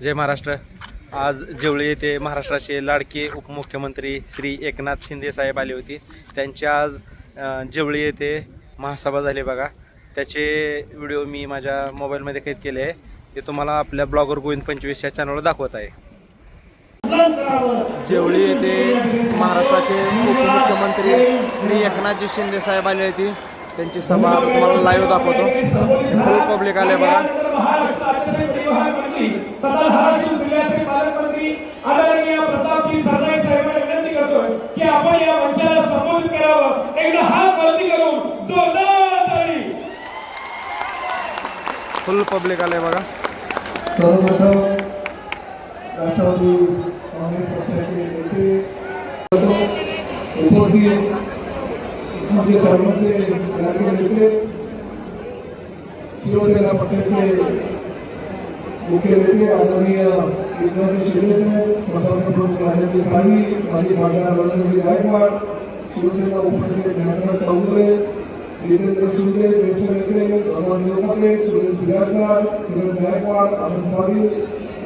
जय महाराष्ट्र. आज जेवळी येथे महाराष्ट्राचे लाडके उपमुख्यमंत्री श्री एकनाथ शिंदे साहेब आले होते. त्यांच्या आज जेवळी येथे महासभा झाली बघा. त्याचे व्हिडिओ मी माझ्या मोबाईलमध्ये कैद केले आहे. ते तुम्हाला आपल्या ब्लॉगर गोविंद 25 या चॅनलवर दाखवत आहे. जेवळी येथे महाराष्ट्राचे उपमुख्यमंत्री श्री एकनाथजी शिंदे साहेब आले होते. त्यांची सभा तुम्हाला लाईव्ह दाखवतो. फुल पब्लिक आले बघा. महाराष्ट्राचे परिवहन तथा धाराशिव जिल्ह्याचे पालकमंत्री आदरणीय प्रतापजी सरनाईक साहेबांना विनंती करतोय की आपण या मंचाला संबोधित करावं. एकदा हात वरती करून जोरदार ताली. फुल पब्लिक आले बघा. सर्वप्रथम राष्ट्रवादी काँग्रेस पक्षाचे नेते उपस्थित आमचे सर्वांचे लाडके नेते, शिवसेना पक्षाचे मुख्य नेते आदरणीय एकनाथ शिंदे साहेब, संपर्क प्रमुख राजेंद्र साळवी, माजी खासदार वनराजी गायकवाड, शिवसेना उपनेते ज्ञानराज चौगुले, जितेंद्र शिंदे, ज्येष्ठ नेते भगवान देवकाते, सुरेश बिराजदार, किरण गायकवाड, आनंद पाटील,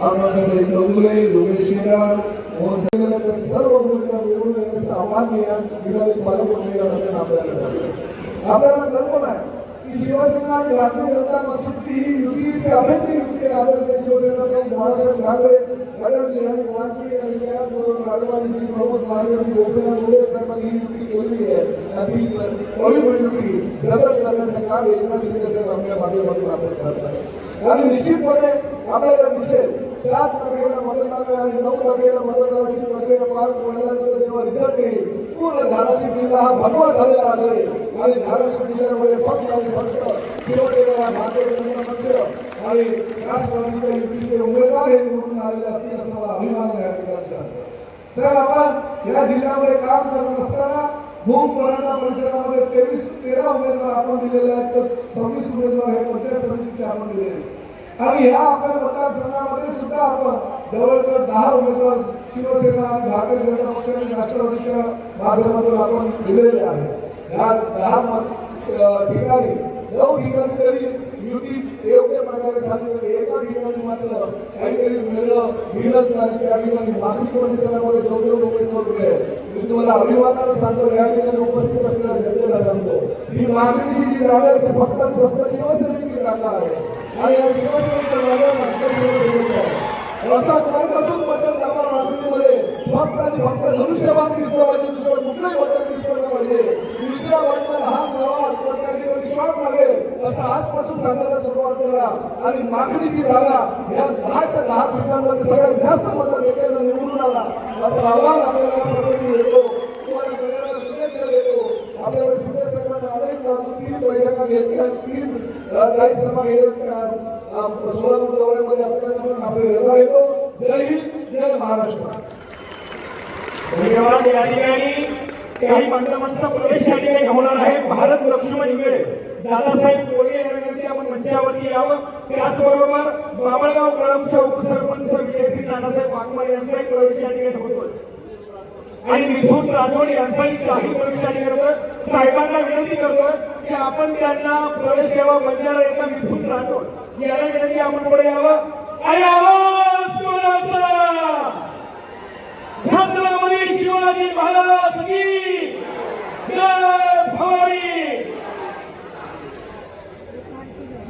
आकाशराव चौगुले, योगेश केदार, मोहन सर्व भूमिका मिळवून येण्याचं आव्हान मी या ठिकाणी पालकमंत्र्यांना आपल्याला करतो. आपल्याला कल्पना आहे की शिवसेना आणि भारतीय जनता पक्षाची ही युती अभेद्य युती आहे. आदरणीय शिवसेना प्रमुख बाळासाहेब ठाकरे, अटल बिहारी वाजपेयी आणि त्याचबरोबर राष्ट्रवादीचे प्रमुख माननीय गोपीनाथ मुंडे साहेबांनी ही युती केलेली आहे. आणि पवित्र युती जतन करण्याचं काम एकनाथ शिंदे साहेब आपल्या माध्यमातून आपण करतात. आणि निश्चितपणे आपल्याला दिसेल 7 तारखेला मतदान आणि 9 तारखेला मतदानाची प्रक्रिया पार पडल्यानंतर जेव्हा रिझल्ट येईल, पूर्ण धाराशिव जिल्हा हा भगवा झालेला असेल. आणि धाराशिव जिल्ह्यामध्ये फक्त आणि फक्त शिवसेना, भारतीय जनता पक्ष आणि राष्ट्रवादीच्या युतीचे उमेदवार हे निवडून आलेले असतील असं मला अभिमान आहे. या ठिकाणी सर, आपण या जिल्ह्यामध्ये काम करत असताना भूम परांडा परिसरामध्ये 13 उमेदवार आपण दिलेले आहेत, तर 26 उमेदवार हे पंचायत समितीचे आपण दिलेले आहेत. आणि ह्या आपल्या मतदारसंघामध्ये सुद्धा आपण जवळजवळ 10 उमेदवार शिवसेना आणि भारतीय जनता पक्ष आणि राष्ट्रवादीच्या माध्यमातून आपण दिलेले आहेत. ह्या 10 ठिकाणी 9 ठिकाणी तरी युती योग्य प्रकारे झाली, तर एका ठिकाणी मात्र काहीतरी मिळच नाही. त्या ठिकाणी मागणी परिसरामध्ये 2 उमेदवार होते. मी तुम्हाला अभिमानानं सांगतो, या ठिकाणी उपस्थित असलेल्या जनतेला सांगतो, ही मागणीची जी जागा आहे ती फक्त शिवसेनेची जागा आहे. आणि या शिवसेनेच्या जागा मात्र शिवसेनेच्या आहे. अशा कोणत्यातून बटन दाबा मागणीमध्ये फक्त आणि फक्त धनुष्यबाण दिसलं पाहिजे, दुसरं कुठलंही बटन दिसलं पाहिजे. दुसऱ्या बटनाला हात लावा किंवा त्या ठिकाणी शॉट लागेल असं आजपासून सांगायला सुरुवात करा. आणि मागणीची जागा या 10च्या 10 सीटांमध्ये सगळ्यात जास्त मतं नेत्यानं निवडून आला असं आव्हान आपल्याला या प्रसंगी येतो. तुम्हाला सगळ्यांना शुभेच्छा देतो. आपल्याला शिंदे साहेबांना अनेक 3 बैठका घेतल्या, 3 काही सभा घेतल्या. सोलापूर दौऱ्यामध्ये असताना आपली रजा येतो. जय हिंद, जय महाराष्ट्र. धन्यवाद. या ठिकाणी काही माध्यमांचा प्रवेश या ठिकाणी होणार आहे. भारत लक्ष्मण इंगळे, दादासाहेब कोळगे यांच्यावरती आपण मंचावरती यावं. त्याचबरोबर बाबळगाव कळमच्या उपसरपंच विजयश्री नानासाहेब वाघमारे यांचाही प्रवेश या ठिकाणी होतोय. आणि मिथुन राठोड यांचाही जाहीर प्रवेश या ठिकाणी होतोय. साहेबांना विनंती करतोय की आपण त्यांना प्रवेश द्यावा. बंजारा येता मिथुन राठोड यांना विनंती आपण पुढे यावं. आणि आवाज कोणाचा? छत्रपती शिवाजी महाराज की जय. भवानी.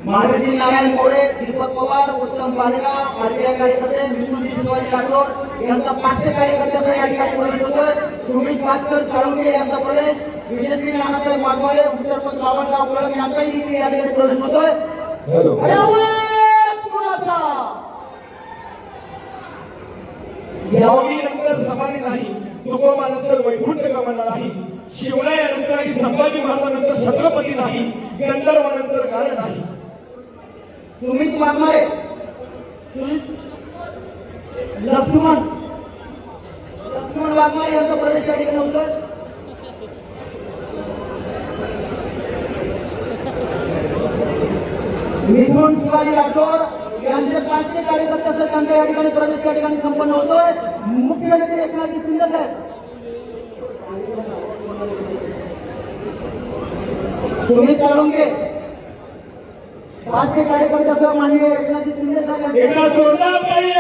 महावीर नारायण मोरे, दीपक पवार, उत्तम पालेगा, आरपीआय कार्यकर्ते, मिथुन शिवाजी राठोड यांचा 500 कार्यकर्त्यांचा या ठिकाणी प्रवेश होतोय. सुमित भास्कर साळुंके यांचा प्रवेश, विजयश्री नानासाहेब वाघमारे, उपसरपंच बाबळगाव कळम यांचाही इथे या ठिकाणी प्रवेश होतोय. यावगीनंतर समाधी नाही, तुकोबानंतर वैकुंठ गमन नाही, शिवरायानंतर आणि संभाजी महाराजांनंतर छत्रपती नाही, गंधर्वानंतर गाणं नाही. सुमित वाघमारे, लक्ष्मण वाघमारे यांचा प्रवेश या ठिकाणी होतोय. मिथुन शिवाजी राठोड यांचे 500 कार्यकर्ते असतात, त्यांचा या ठिकाणी प्रवेश या ठिकाणी संपन्न होतोय. मुख्य नेते एकनाथ शिंदे साहेब, सुमित साळुंके, 500 कार्यकर्त्यासह माननीय एकनाथ शिंदे साहेब एकदा जोरदार ताली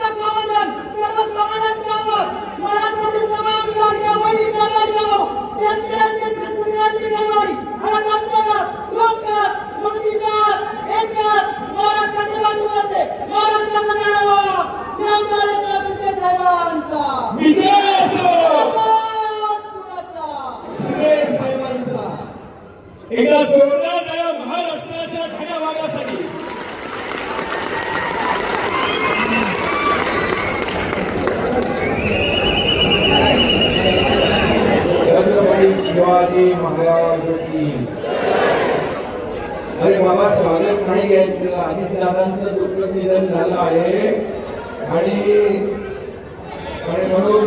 महाराष्ट्राचा कामगार सर्वसामान्यांवर महाराष्ट्रातील तमाम लाडक्या बहिणींना लाडक्या भाऊ शेतकऱ्यांचे शेतकऱ्यांची गरवारी अनाथांना लोकनाथ मदतीनाथ एकनाथ महाराष्ट्राचे बाजूचे महाराष्ट्राचा गाढवा नामदार एकनाथ शिंदे साहेबांचा विजय असो. शिंदे साहेबांचा एकदा जोरदार टाळ्या महाराष्ट्राच्या ठाण्या भागासाठी. छत्रपती शिवाजी महाराज की. अरे बाबा, स्वागत नाही घ्यायचं. अजितदादांचं दुःखद निधन झालं आहे आणि म्हणून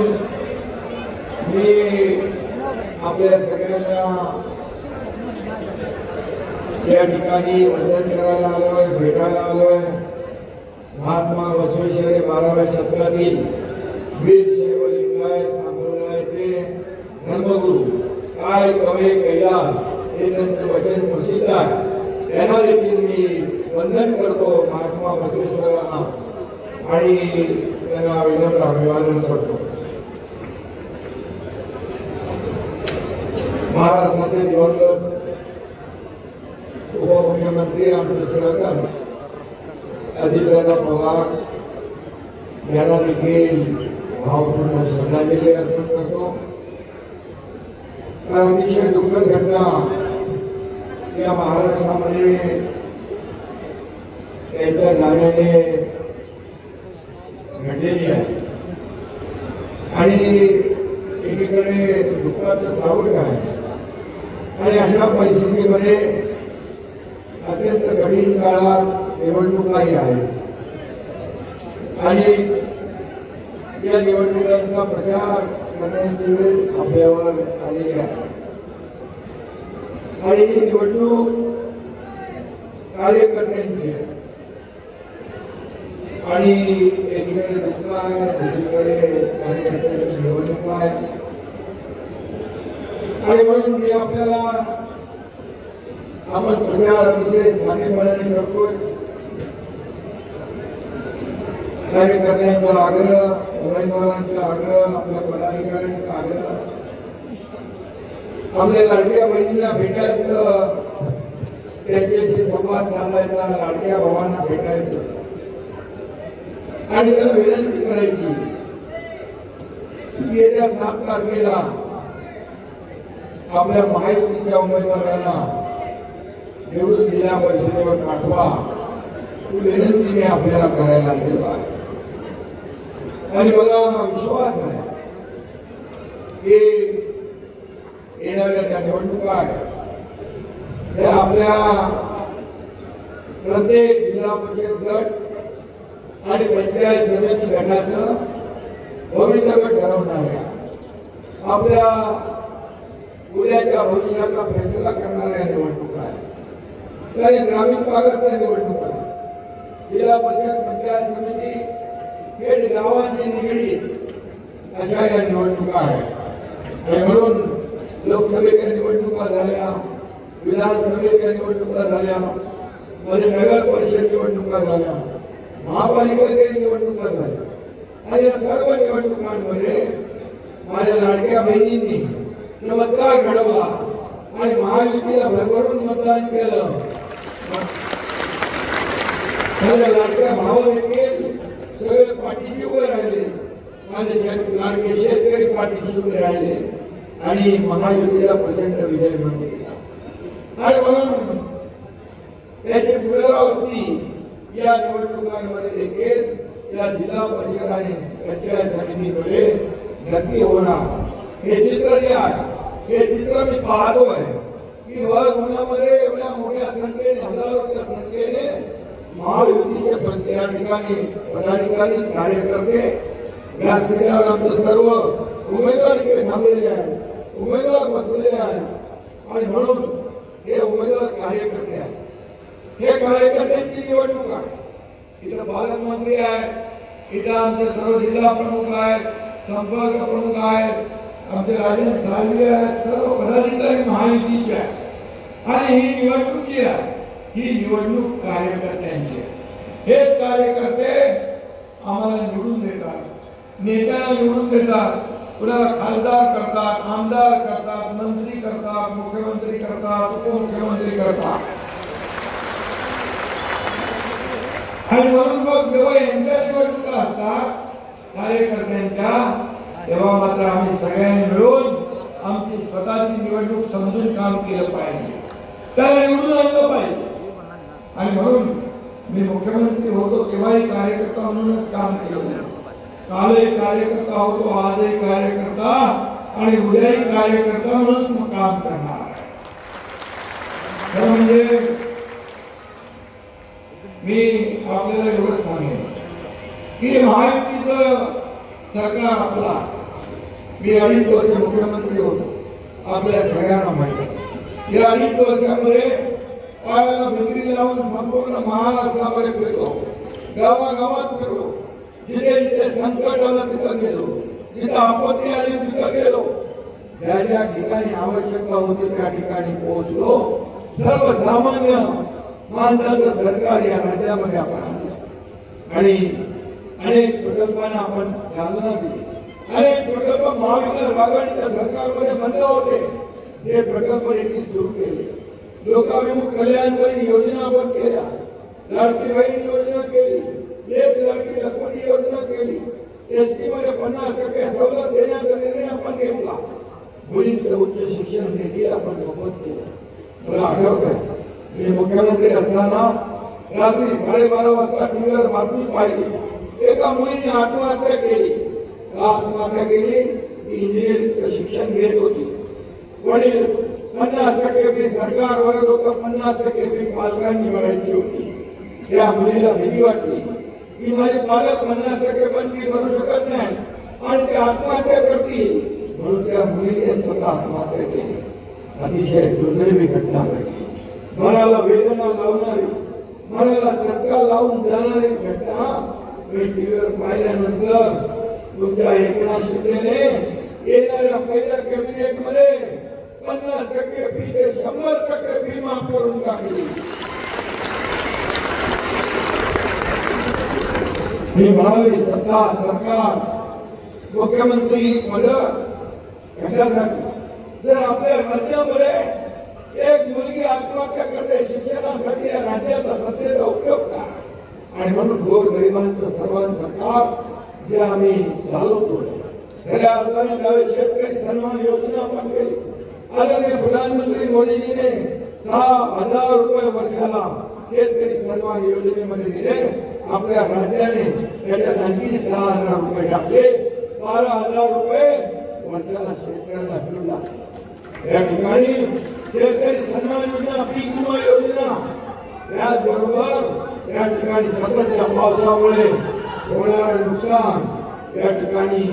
मी आपल्या सगळ्यांना या ठिकाणी वंदन करायला आलोय, भेटायला आलोय. महात्मा बसवेश्वर 12व्या शतकातील वीर शैवलिंगायत संप्रदायाचे धर्मगुरू काय कवे कैलास हे त्यांचं वचन प्रसिद्ध आहे. त्यांना देखील मी वंदन करतो महात्मा बसवेश्वरांना आणि त्यांना विनम्र अभिवादन करतो. महाराष्ट्राचे निवडणूक उपमुख्यमंत्री आमचे सहकार अजितदादा पवार यांना देखील भावपूर्ण श्रद्धांजली अर्पण करतो. अतिशय दुःखद घटना या महाराष्ट्रामध्ये त्यांच्या जाण्याने घडलेली आहे आणि एकीकडे दुःखाचं सावट आहे आणि अशा परिस्थितीमध्ये अत्यंत कठीण काळात निवडणुकाही आहे आणि या निवडणुकांचा प्रचार करण्याची वेळ आपल्यावर आलेली आहे आणि ही निवडणूक कार्यकर्त्यांची आहे आणि एकीकडे दुःख आहे, दुसरीकडे कार्यकर्त्यांची निवडणूक आहे आणि म्हणून मी आपल्याला आपण प्रचाराविषयी साधेपणाने करतोय. कार्यकर्त्यांचा आग्रह, उमेदवारांचा आग्रह, आपल्या पदाधिकाऱ्यांचा आग्रह, आपल्या लाडक्या बहिणीला भेटायचं, त्यांच्याशी संवाद साधायचा, लाडक्या भावांना भेटायचं आणि त्याला विनंती करायची की येत्या 7 तारखेला आपल्या महायुतीच्या उमेदवारांना निवडून जिल्हा परिषदेवर पाठवा. ही विनंती मी आपल्याला करायला गेलो आहे आणि मला विश्वास आहे की येणाऱ्या ज्या निवडणुका आहेत त्या आपल्या प्रत्येक जिल्हा परिषद गट आणि पंचायत समिती गटाचं भवितव्य ठरवणार आहे. आपल्या उद्याच्या भविष्याचा फैसला करणाऱ्या निवडणुका आहे. तर ग्रामीण भागातल्या निवडणुका आहे. जिल्हा परिषद पंचायत समिती खेड गावाशी निगडीत अशा या निवडणुका आहेत आणि म्हणून लोकसभेच्या निवडणुका झाल्या, विधानसभेच्या निवडणुका झाल्या, मध्ये नगर परिषद निवडणुका झाल्या, महापालिकेच्या निवडणुका झाल्या आणि या सर्व निवडणुकांमध्ये माझ्या लाडक्या बहिणींनी चमत्कार घडवला आणि महायुतीला भरभरून मतदान केलं. माझ्या लाडक्या भावा देखील सगळे पाठीशी उभे राहिले, माझे लाडके शेतकरी पाठीशी उभे राहिले आणि महायुतीला प्रचंड विजय मिळवला आणि म्हणून त्याची पुनरावृत्ती या निवडणुकांमध्ये देखील या जिल्हा परिषद आणि पंचायत समितीमध्ये नक्की होणार. हे चित्र जे आहे हे चित्र मी पाहतोय की वर्गमध्ये एवढ्या मोठ्या संख्येने, हजारोच्या संख्येने महायुतीचे प्रत्येक ठिकाणी पदाधिकारी, कार्यकर्ते व्यासपीठावर आमचे सर्व उमेदवार इकडे थांबलेले आहेत, उमेदवार बसलेले आहेत आणि म्हणून हे उमेदवार कार्यकर्ते आहेत. हे कार्यकर्त्यांची निवडणूक आहे. इथं पालकमंत्री आहे, इथं आमचे सर्व जिल्हा प्रमुख आहेत, संपर्क प्रमुख आहेत, आमचे राजन साळवे आहेत, सर्व पदाधिकारी महायुतीचे आहेत आणि ही निवडणूक जी आहे ही निवडणूक कार्यकर्त्यांची आहे. हेच कार्यकर्ते आम्हाला निवडून देतात, नेत्याला निवडून देतात, पुन्हा खासदार करतात, आमदार करतात, मंत्री करतात, मुख्यमंत्री करतात, उपमुख्यमंत्री करतात. आणि म्हणून मग जेव्हा यांच्या निवडणुका असतात कार्यकर्त्यांच्या, तेव्हा मात्र आम्ही सगळ्यांनी मिळून आमची स्वतःची निवडणूक समजून काम केलं पाहिजे, त्याला निवडून आणलं पाहिजे. आणि म्हणून मी मुख्यमंत्री होतो तेव्हाही कार्यकर्ता म्हणूनच काम केलं नाही. कालही कार्यकर्ता होतो, आजही कार्यकर्ता आणि उद्याही कार्यकर्ता म्हणून काम करणार. म्हणजे मी आपल्याला एवढं सांगेन की महायुतीचं सरकार आपला, मी 2.5 वर्ष मुख्यमंत्री होतो, आपल्या सगळ्यांना माहिती. या 2.5 वर्षामध्ये पायाला भिंगरी लावून संपूर्ण महाराष्ट्रामध्ये फिरलो, गावागावात फिरलो, जिथे जिथे संकट आलं तिथं गेलो, जिथं आपत्ती आली तिथं गेलो, ज्या ज्या ठिकाणी आवश्यकता होती त्या ठिकाणी पोहोचलो. सर्वसामान्य माणसाचं सरकार या राज्यामध्ये आपण आणलं आणि अनेक प्रकल्पांना आपण चालना दिली. अनेक प्रकल्प महाविकास आघाडीच्या सरकारमध्ये बंद होते, ते प्रकल्प देखील सुरू केले. लोकाभिमुख कल्याणकारी योजना आपण केल्या, लाडकी बहीण योजना केली, एक लाडकी लखपती योजना केली, एसटी मध्ये 50% सवलत देण्याचा निर्णय आपण घेतला. मुलींचं उच्च शिक्षण देखील आपण मोफत केलं. मला आठवतंय मी मुख्यमंत्री असताना रात्री 12:30 वाजता टीव्हीवर बातमी पाहिली, एका मुलीने आत्महत्या केली. आत्महत्या केली, ती इंजिनिअरिंगचं शिक्षण घेत होती. वडील 50% फी सरकार भरत होतं, 50% फी पालकांनी भरायची होती. त्या मुलीला भीती वाटली की माझे पालक 50% पण फी भरू शकत नाही आणि ते आत्महत्या करतील, म्हणून त्या मुलीने स्वतः आत्महत्या केली. अतिशय दुर्दैवी घटना घडली. मनाला वेदना लावणारी, मनाला चटका लावून जाणारी घटना मी टीव्हीवर पाहिल्यानंतर तुमच्या एकनाथ शिंदेने येणाऱ्या पहिल्या कॅबिनेटमध्ये 50% फी ते 100% फी माफ करून टाकली. मी म्हणाली सत्ता सरकार मुख्यमंत्री पद कशासाठी? जर आपल्या राज्यामध्ये एक मुलगी आत्महत्या करते शिक्षणासाठी, या राज्याचा सत्तेचा उपयोग का? आणि म्हणून गोरगरिबांचं सर्वांचं सरकार जे आम्ही चालवतोय, खऱ्या अर्थाने त्यावेळी शेतकरी सन्मान योजना आपण केली. आदरणीय प्रधानमंत्री मोदीजीने 6,000 रुपये वर्षाला शेतकरी सन्मान योजनेमध्ये दिले. आपल्या राज्याने त्याच्यात आणखी 6,000 रुपये टाकले, 12,000 रुपये वर्षाला शेतकऱ्याला मिळून. या ठिकाणी शेतकरी सन्मान योजना, पीक विमा योजना, त्याचबरोबर त्या ठिकाणी सततच्या पावसामुळे होणारे नुकसान या ठिकाणी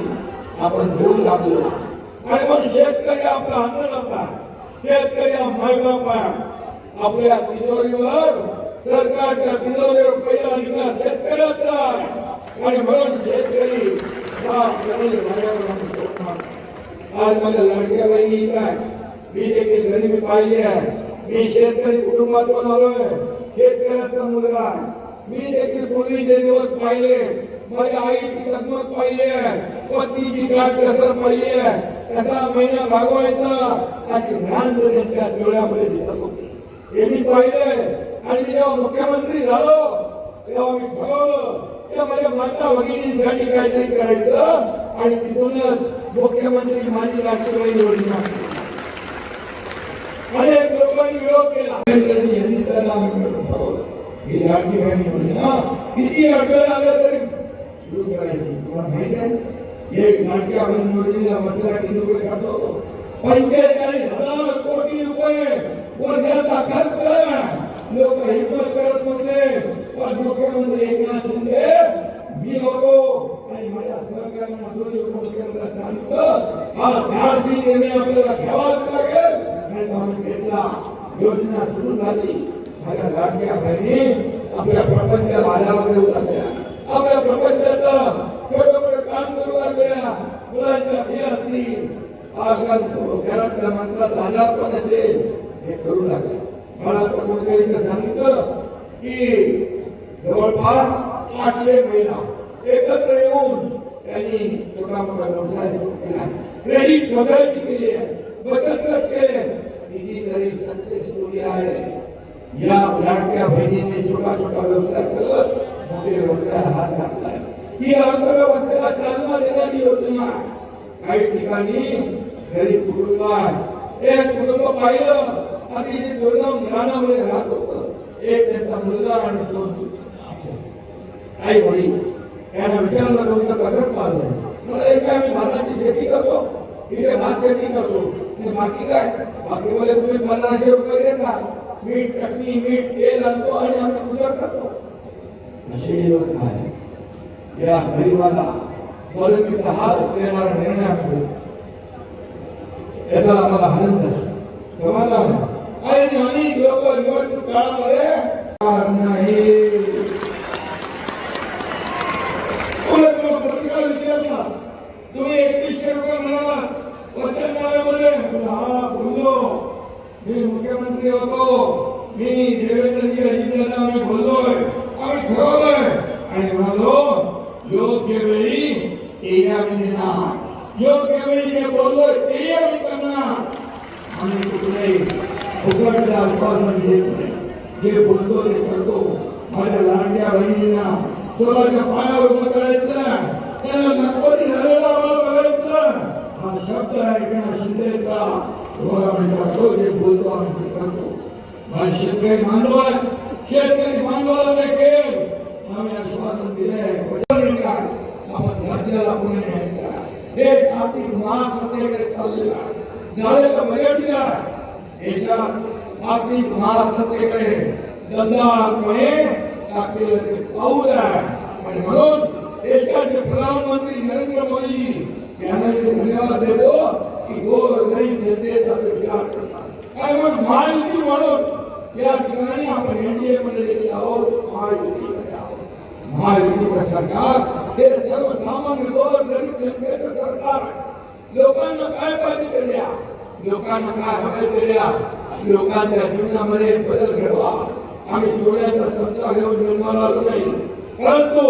आपण देऊ लागलो. आणि म्हणून शेतकरी आपला अन्नदाता, शेतकरी हा मायबाप आहे. आपल्या तिजोरीवर, सरकारच्या तिजोरीवर पहिला अधिकार शेतकऱ्याचा आहे. आणि म्हणून शेतकरी आज माझ्या लाडक्या बहिणी काय, मी देखील गरिबी पाहिली आहे. मी शेतकरी कुटुंबातून आलोय, शेतकऱ्याचा मुलगा आहे. मी देखील पूर्वीचे दिवस पाहिले, माझ्या आईची जगमग पाहिली आहे, पत्नीची काटकसर पाहिली आहे, कसा महिना भागवायचा अशी ज्ञान त्यांच्या डोळ्यामध्ये दिसत होती. हे मी पाहिले. आणि मी जेव्हा मुख्यमंत्री झालो तेव्हा मी ठरवलं की माझ्या माता भगिनींसाठी काहीतरी करायचं आणि तिथूनच मुख्यमंत्री माझी लाडकी बहीण योजना. अनेक लोकांनी विरोध केला, यांनी त्याला ठरवलं ही लाडकी बहीण योजना किती अडचण आलं तरी सुरू करायची. तुम्हाला माहित आहे एक लाडक्या बहीण योजनेला वर्षाला किती रुपये खर्च होतो? 45,000 कोटी रुपये वर्षाचा खर्च. लोक हिंमत करत होते, पण मुख्यमंत्री एकनाथ शिंदे मी होतो आणि माझ्या सहकार्यांना दोन्ही उपमुख्यमंत्र्यांना सांगितलं हा धाडसी निर्णय आपल्याला घ्यावाच लागेल. आणि आम्ही घेतला, योजना सुरू झाली. माझ्या लाडक्या बहिणी आपल्या प्रपंचाला आधार देऊ लागल्या, आपल्या प्रपंचाचं छोटं मोठं काम करू लागल्या. मुलांच्या फी असतील, आजकाल घरातल्या माणसाचा आधार पण असेल, हे करू लागले. मला तर कोणत्याही सांगितलं की जवळपास 800 महिला एकत्र येऊन त्यांनी छोटा मोठा व्यवसाय सुरू केला, क्रेडिट सोसायटी केली आहे, बचत गट केले. ही गरीब सक्सेस स्टोरी आहे. या लाडक्या बहिणीने छोटा छोटा व्यवसाय करत मोठे व्यवसाय हात घातलाय. ही अर्थव्यवस्थेला चालना देणारी योजना. काही ठिकाणी गरीब कुटुंब आहे, एक कुटुंब पाहिलं अतिशय दुर्गम रानामध्ये राहत होतं. एक त्यांचा मुलगा आणि 2 आई वडील. त्यांना विचारलं तुमचं कसं चाललंय? मला एक काय मी भाताची शेती करतो, इथे भात शेती करतो, बाकी काय बाकी मध्ये तुम्ही 1500 रुपये देता, मीठ चटणी मीठ तेल आणतो आणि आम्ही गुजर करतो. असे लोक आहे. या गरीबाला मदतीचा हात देणारा निर्णय आम्ही घेतला. याचा आम्हाला आनंद आहे, समाधान आहे. आणि अनेक लोक निवडणूक काळामध्ये नाही प्रतिकार विचारला, तुम्ही 2100 रुपये म्हणाला वचननाम्यामध्ये. हा बोललो, मी मुख्यमंत्री होतो, मी देवेंद्रजी अजितदादा आम्ही बोललोय, आम्ही ठरवलंय आणि म्हणालो योग्य वेळी तेही आम्ही देणार, योग्य वेळी जे बोललोय तेही आम्ही करणार. आम्ही कुठेही फुकटचं आश्वासन देत नाही, जे बोलतो ते करतो. माझ्या लाडक्या बहिणींना स्वतःच्या पायावर उभं करायचं, त्यांना नक्कोटी झालेला आम्हाला बघायचं. हा शब्द आहे एकनाथ शिंदेचा. तुम्हाला मी सांगतो, जे बोलतो आम्ही ते करतो. माझे शेतकरी बांधव आहे, शेतकरी बांधवाला देखील आम्ही आश्वासन दिलंय. काय आपण राज्याला पुढे न्यायचं, हे आर्थिक महासत्तेकडे चाललेलं आहे, झालेलं बजेट आहे. देशात आर्थिक महासत्तेकडे दंडाळपणे टाकलेलं ते पाऊल आहे. आणि म्हणून देशाचे प्रधानमंत्री नरेंद्र मोदी यांना धन्यवाद देतो की गोरगरीब जनतेचा विचार करतात. काय म्हणून महायुती म्हणून या ठिकाणी आपण एनडीए मध्ये देखील आहोत, महायुतीमध्ये आहोत. महायुतीचं सरकार हे सर्वसामान्य गोरगरीब जनतेचं सरकार. लोकांना काय पाहिजे ते द्या, लोकांना काय हवे ते द्या, लोकांच्या जीवनामध्ये बदल घडवा. आम्ही सोन्याचा चमचा घेऊन जन्माला आलो नाही, परंतु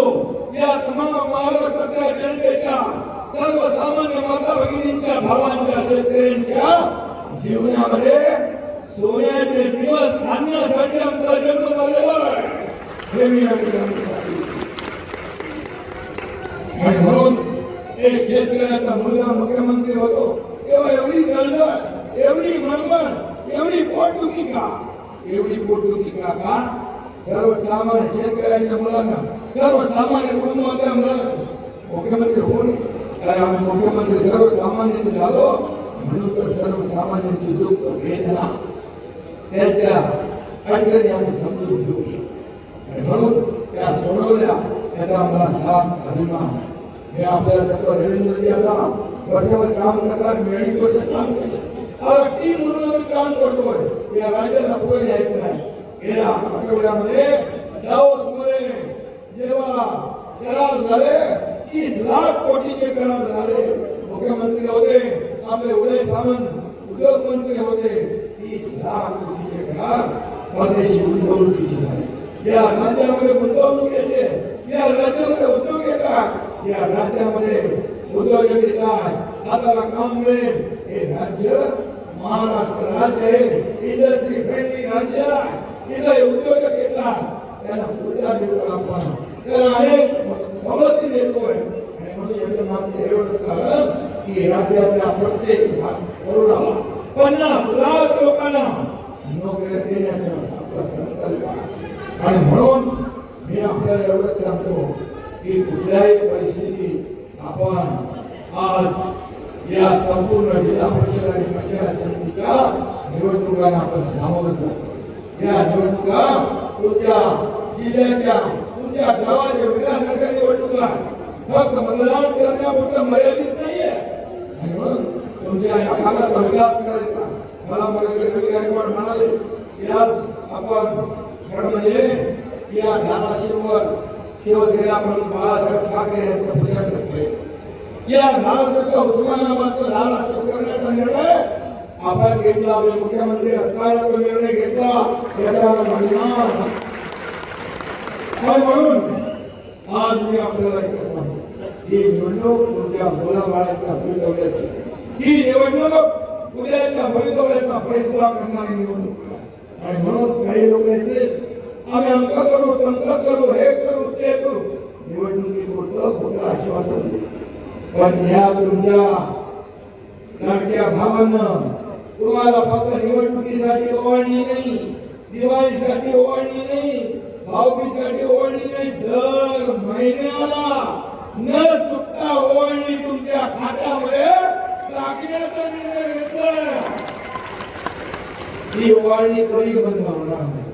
या तमाम महाराष्ट्रातल्या जनतेच्या सर्वसामान्य माता भगिनींच्या भावांच्या शेतकऱ्यांच्या जीवनामध्ये सोन्याचे दिवस आणण्यासाठी आमचा जन्म झालेला आहे. हे मी म्हणून एक शेतकऱ्याचा मुलगा मुख्यमंत्री होतो तेव्हा एवढी जळजळ, एवढी मनगण, एवढी पोटदुखी का? एवढी पोटदुखी का? सर्वसामान्य शेतकऱ्यांच्या मुलांना, सर्वसामान्य कुटुंबाच्या मुलांना मुख्यमंत्री होऊन काय आम्ही मुख्यमंत्री सर्वसामान्यांचे झालो म्हणून तर सर्वसामान्यांची दुःख वेदना त्यांच्या अडचणी आम्ही समजून घेऊ शकतो आणि म्हणून त्या सोडवल्या. त्याचा मला साथ अभिमान. हे आपल्याला सगळं रवींद्रजी आता वर्षभर काम करतात, मी 2.5 वर्ष काम केलं. आता टीम म्हणून आम्ही काम करतोय. या राज्याला पुढे न्यायचं आहे. गेल्या आठवड्यामध्ये दावोसमध्ये जेव्हा करार झाले, 30 लाख कोटीचे करार झाले. मुख्यमंत्री होते आपले उदय सामंत, उद्योग मंत्री होते. 30 लाख कोटीचे करार परदेशी गुंतवणुकीचे झाले. या राज्यामध्ये गुंतवणूक येते, या राज्यामध्ये उद्योग येतात, या राज्यामध्ये उद्योग येतात, हाताला काम मिळेल. हे राज्य महाराष्ट्र राज्य आहे, इंडस्ट्री फ्रेंडली राज्य आहे. इथे उद्योजक येतात, त्यांना सुविधा देतो आपण, त्यांना अनेक सवलती देतोय. आणि म्हणून याचं मागचं एवढंच कारण की राज्यातल्या प्रत्येक तरुणाला 50 लाख लोकांना नोकऱ्या देण्याचा आपला संकल्प आहे. आणि म्हणून मी आपल्याला एवढंच सांगतो की कुठल्याही परिस्थितीत आपण आज या संपूर्ण जिल्हा परिषद आणि पंचायत समितीच्या निवडणुकांना आपण सामोरं जातो. या निवडणुका तुमच्या जिल्ह्याच्या, तुमच्या गावाच्या विकासाच्या निवडणुका फक्त मतदान करण्यापुरतं मर्यादित नाहीये. आणि म्हणून तुमच्या या भागाचा विकास करायचा. मला गायकवाड म्हणाले की आज आपण खरं म्हणजे या धाराशिववर शिवसेना म्हणून बाळासाहेब ठाकरे यांचा प्रचार करतोय. या धाराशिवचा उस्मानाबादचा धाराशिव करण्याचा निर्णय आपण घेतला. मुख्यमंत्री असताना तो निर्णय घेतला. याचा म्हणणार म्हणून आज मी आपल्याला एक सांगतो, ही निवडणूक तुमच्या मुलाबाळाच्या भवितव्याची, ही निवडणूक उद्याच्या भवितव्याचा फैसला करणारी निवडणूक आहे. आणि म्हणून काही लोक येतील, आम्ही अंक करू, तंक करू, हे करू, ते करू, निवडणुकीपुरतं खोटं आश्वासन देईल. पण या तुमच्या लाडक्या भावानं तुम्हाला फक्त निवडणुकीसाठी ओवाळणी नाही, दिवाळीसाठी ओवाळणी नाही, भाऊबीजेसाठी ओवाळणी नाही, दर महिन्याला न चुकता ओवाळणी तुमच्या खात्यामध्ये टाकण्याचा निर्णय घेतला. ही ओवाळणी कधी बंद होणार नाही.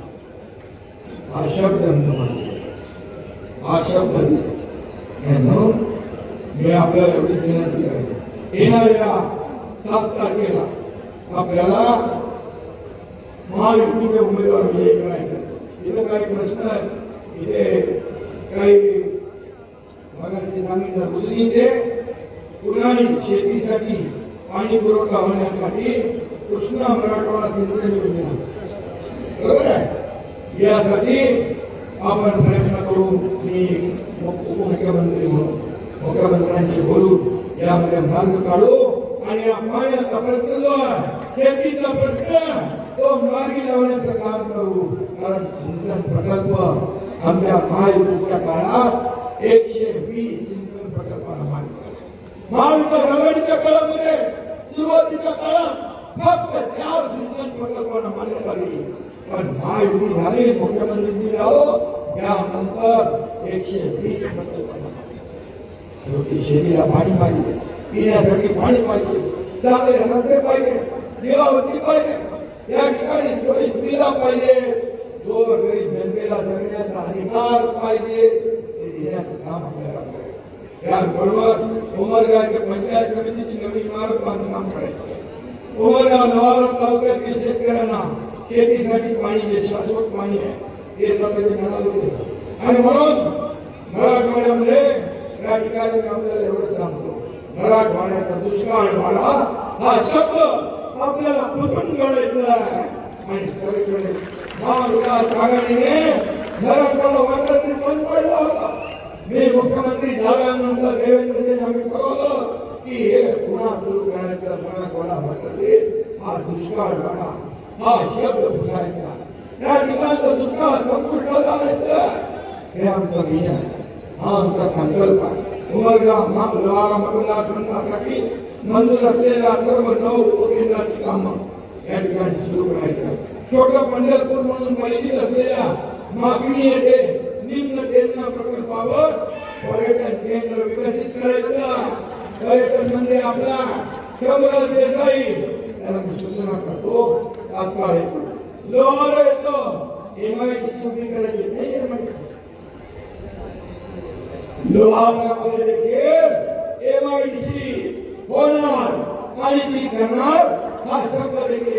हा शब्द म्हणून मी आपल्याला एवढीच विनंती करतो, येणाऱ्या 7 तारखेला आपल्याला महायुतीचे उमेदवार विजयी करायचे. इथे काही प्रश्न आहेत, इथे काही भागाची सांगितलं उजनी ते पूर्णानी शेतीसाठी पाणी पुरवठा होण्यासाठी कृष्णा मराठवाडा सिंचन योजना, बरोबर आहे, यासाठी आपण प्रयत्न करू. मी उपमुख्यमंत्री म्हणून मुख्यमंत्र्यांशी बोलून यामध्ये मार्ग काढू आणि या पाण्याचा प्रश्न जो आहे, शेतीचा प्रश्न, तो मार्गी लावण्याचं काम करू. कारण सिंचन प्रकल्प आमच्या महायुतीच्या काळात 120 सिंचन प्रकल्पाला मान्यता. महाविकास आघाडीच्या काळामध्ये सुरुवातीच्या काळात फक्त 4 सिंचन प्रकल्पांना मान्यता दिली. पण महायुती झाली, मुख्यमंत्री झालो, त्यानंतर 120 प्रकल्पांना शेवटी शेतीला पाणी पाहिजे, पिण्यासाठी पाणी पाहिजे, चांगले रस्ते पाहिजे, दिवाबत्ती पाहिजे, या ठिकाणी सोयी सुविधा पाहिजे, गोरगरीब जनतेला जगण्याचा अधिकार पाहिजे, हे देण्याचं काम आपल्याला करायचं. याबरोबर उमरगाव पंचायत समितीची नवीन इमारत बांधकाम करायचं. उमरगाव नवारा तालुक्यातील शेतकऱ्यांना शेतीसाठी पाणी, जे शाश्वत पाणी आहे, ते सगळे म्हणाले होते. आणि म्हणून मराठवाड्यामध्ये या ठिकाणी आपल्याला एवढं सांगतो, मराठवाड्याचा दुष्काळ वाडा हा शब्द आपल्याला पुसून काढायचा आहे. आणि सगळीकडे महाविकास आघाडीने मराठवाडा वाटायची बंद पडला होता. मी मुख्यमंत्री झाल्यानंतर देवेंद्रजींनी आम्ही ठरवलं की हे पुन्हा सुरू करायचं. मराठवाडा वाटायचे हा दुष्काळ वाडा हा शब्द पुसायचा, या ठिकाणचा दुष्काळ संपुष्टात आणायचं, हे आमचा विजय आहे, हा आमचा संकल्प आहे. उमरगाव लोहारा मतदारसंघासाठी मंजूर असलेल्या सर्व 9 उपकेंद्राची कामं या ठिकाणी सुरू करायचं. छोटं पंढरपूर म्हणून परिचित असलेल्या मागणी येथे निम्न तेरणा प्रकल्पावर पर्यटन केंद्र विकसित करायचं. पर्यटन म्हणजे आपला शंभर देसाई, त्याला मी सूचना करतो, तात्काळ येतो, लोहारा येतो, MIDC उभी करायची नाही. MIDC लोहारामध्ये देखील MIDC होणार आणि ती करणार, हा शब्द देखील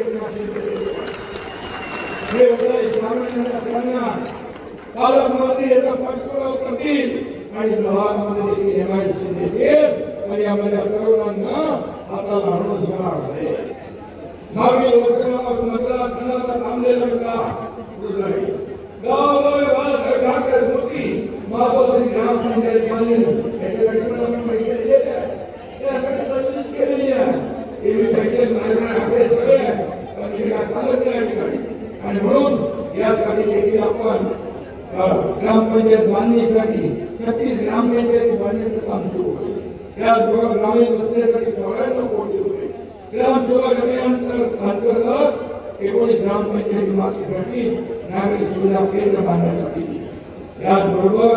पालकमंत्री याचा पाठपुरावा करतील आणि लोहारमध्ये देखील MIDC देतील आणि आम्हाला तरुणांना हाताला रोजगार मिळेल. मागील वर्षात मतदारसंघाचा थांबलेला गावोगावी बाळासाहेब ठाकरे स्मृती महापोषणी ग्रामपंचायत बांधली, त्याच्यासाठी पण आपण पैसे दिलेले आहे, त्यासाठी तरतूद केलेली आहे. हे मी पैसे मागणार आपले सगळे पण हे काय सांगत नाही या ठिकाणी. आणि म्हणून यासाठी देखील आपण ग्रामपंचायत बांधणीसाठी 36 ग्रामपंचायती बांधण्याचं काम सुरू केलं. त्याचबरोबर ग्रामीण वस्त्यांसाठी 94 कोटी रुपये, ग्रामसेवक अंतर्गत 19 ग्रामपंचायती मागणीसाठी नागरिक सुविधा केंद्र बांधण्यासाठी. याचबरोबर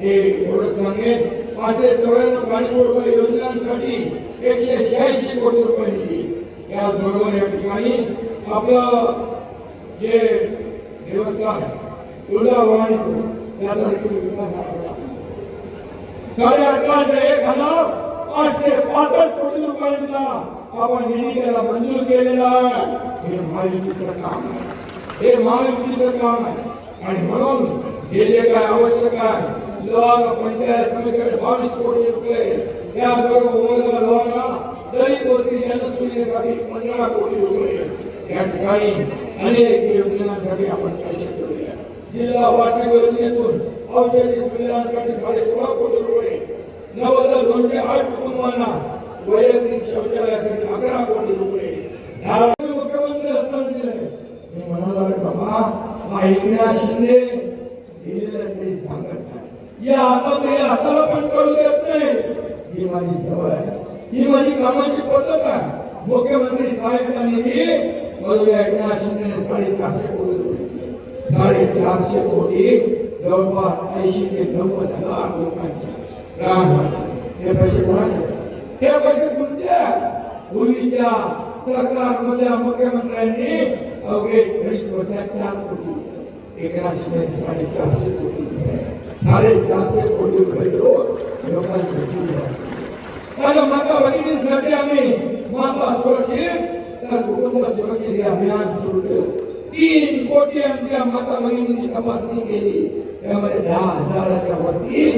हे एवढं सांगेन, 594 पाणीपुरवठा योजनांसाठी 186 कोटी रुपये दिली. याचबरोबर या ठिकाणी आपलं जे देवस्थान तुळजाभवानी त्याचा देखील विकास झाला. 18,1,865 कोटी रुपयांचा आपण निधी त्याला मंजूर केलेला आहे. हे महायुतीचं काम आहे, हे महायुतीचं काम आहे. आणि म्हणून हे जे काय आवश्यक आहे, लोहारा पंचायत समितीकडे 22 कोटी रुपये, त्याचबरोबर उमरगाव लोहारा दलित वस्ती जनसुविधेसाठी 15 कोटी रुपये, या ठिकाणी अनेक योजनांसाठी आपण पैसे दिले. जिल्हा वार्षिक योजनेतून औषधी सुविधांसाठी 16.5 कोटी रुपये, 9,208 कुटुंबांना वैयक्तिक शौचालयासाठी 11 कोटी रुपये मुख्यमंत्री असताना दिले. मी म्हणालो अरे बाबा हा एकनाथ शिंदे दिलेलं तरी सांगत नाही, या हाताला पण करू देत नाही. ही माझी सवय आहे, ही माझी कामाची पद्धत आहे. मुख्यमंत्री सहायता निधी मधून एकनाथ शिंदेने 450 कोटी रुपये दिले. 450 कोटी जवळपास 80 ते 90,000 लोकांचे प्राण वाचले. हे पैसे कोणाचे? हे पैसे कोणते? पूर्वीच्या सरकारमध्ये मुख्यमंत्र्यांनी अवघे 2.5 वर्षात 4 कोटी रुपये, एकनाथ शिंदे 450 कोटी रुपये, 450 कोटी रुपये देऊन लोकांचे जीव वाचवले. माझ्या माता भगिनींसाठी आम्ही माता सुरक्षित तर कुटुंब सुरक्षित हे अभियान सुरू केलं. 3 कोटी आमच्या माता भगिनींची तपासणी केली. त्यामध्ये 10,000च्या वरती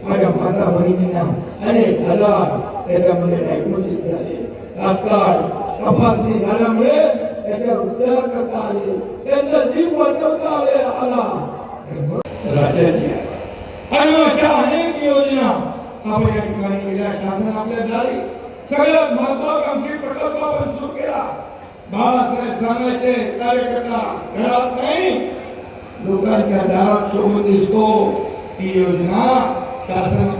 माझ्या माता भगिनींना अनेक हजार त्याच्यामध्ये डायग्नोसिस झाले. तात्काळ तपासणी झाल्यामुळे त्याच्यावर उपचार करता आले, त्यांचा जीव वाचवता आला. राज्याची आणि अशा अनेक योजना आपण या ठिकाणी केल्या. शासन आपल्या दारी सगळ्यात महत्वाकांक्षी प्रकल्प आपण सुरू केला. बाळासाहेब सांगायचे कार्यकर्ता घरात नाही लोकांच्या दारात शोभून दिसतो. ही योजना शासन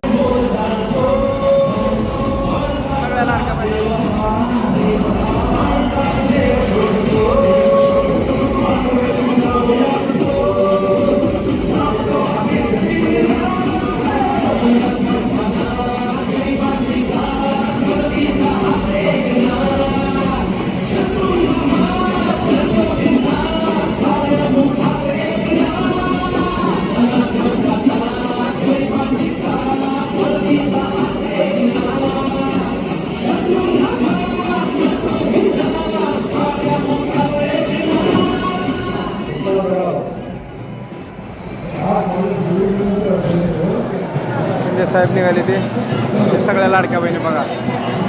शिंदे साहेब निघाले ते सगळ्या लाडक्या बहिणी बघा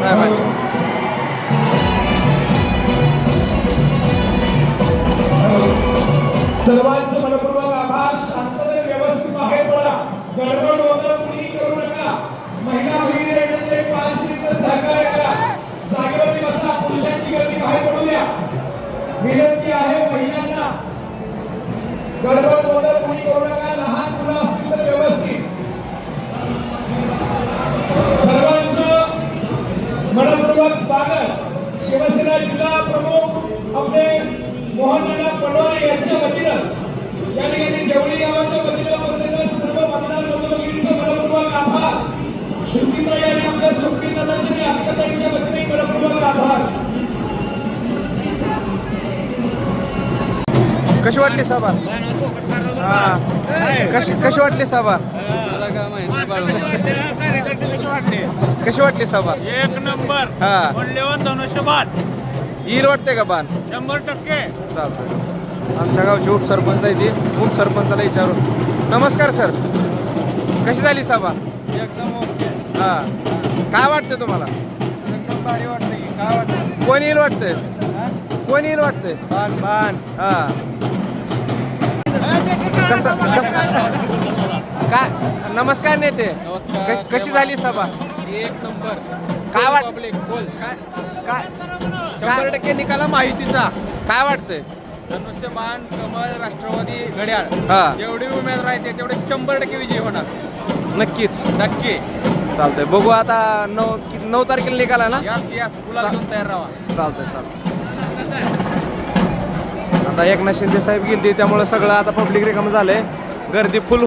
काय माहिती. सर्वांचं मनपूर्वक आभार. शांततेने व्यवस्थित बाहेर पडा, गडबड गोंधळ कुणी करू नका. महिला भगिनी 5 मिनिटं सहकार्य करा. जागेवरती बसा, पुरुषांची गर्दी बाहेर पडू द्या. विनंती आहे महिलांना, गडबड गोंधळ कुणी करू नका. लहान मुलं असतील तर व्यवस्थित. सर्वांचं मनपूर्वक स्वागत. शिवसेना जिल्हा प्रमुख आपले मोहनदादा पडोळे यांच्या वतीनं या ठिकाणी जेवढी गावाच्या वतीनं सर्व मतदार बंधूंचं मनपूर्वक आभार. श्रुतीताई आणि आपल्या सुप्रीताईंच्या आणि अक्षताईंच्या वतीने मनपूर्वक आभार. कशी वाटली सभा? कशी वाटली सभा? कशी वाटली सभा? एक नंबर. हा मौल्यवान धनुष्यबाण येईल वाटते का बाण? 100%. चालतं. आमच्या गावचे उपसरपंच आहे ती, उपसरपंचाला विचारू. नमस्कार सर, कशी झाली सभा? एकदम ओके. हा काय वाटतं तुम्हाला? एकदम भारी वाटतं की काय वाटतं? कोण येईल वाटतंय? कोण येईल वाटतंय? बाण हा कसं काय? नमस्कार नेते. नमस्कार. कशी झाली सभा? एक नंबर. काय वाट- पब्लिक बोल. काय 100% निकाला माहितीचा. काय वाटतंय? धनुष्यबाण, कमळ, राष्ट्रवादी, घड्याळ हा जेवढे उमेदवार आहेत तेवढे 100% विजयी होणार. नक्कीच नक्की. चालतंय. बघू आता 9 तारखेला निघाला ना? यास यास गुलाल घेऊन तयार राहा. चालतंय. आता एकनाथ शिंदे साहेब गेलते त्यामुळे सगळं आता पब्लिक रिकामं झालंय, गर्दी फुल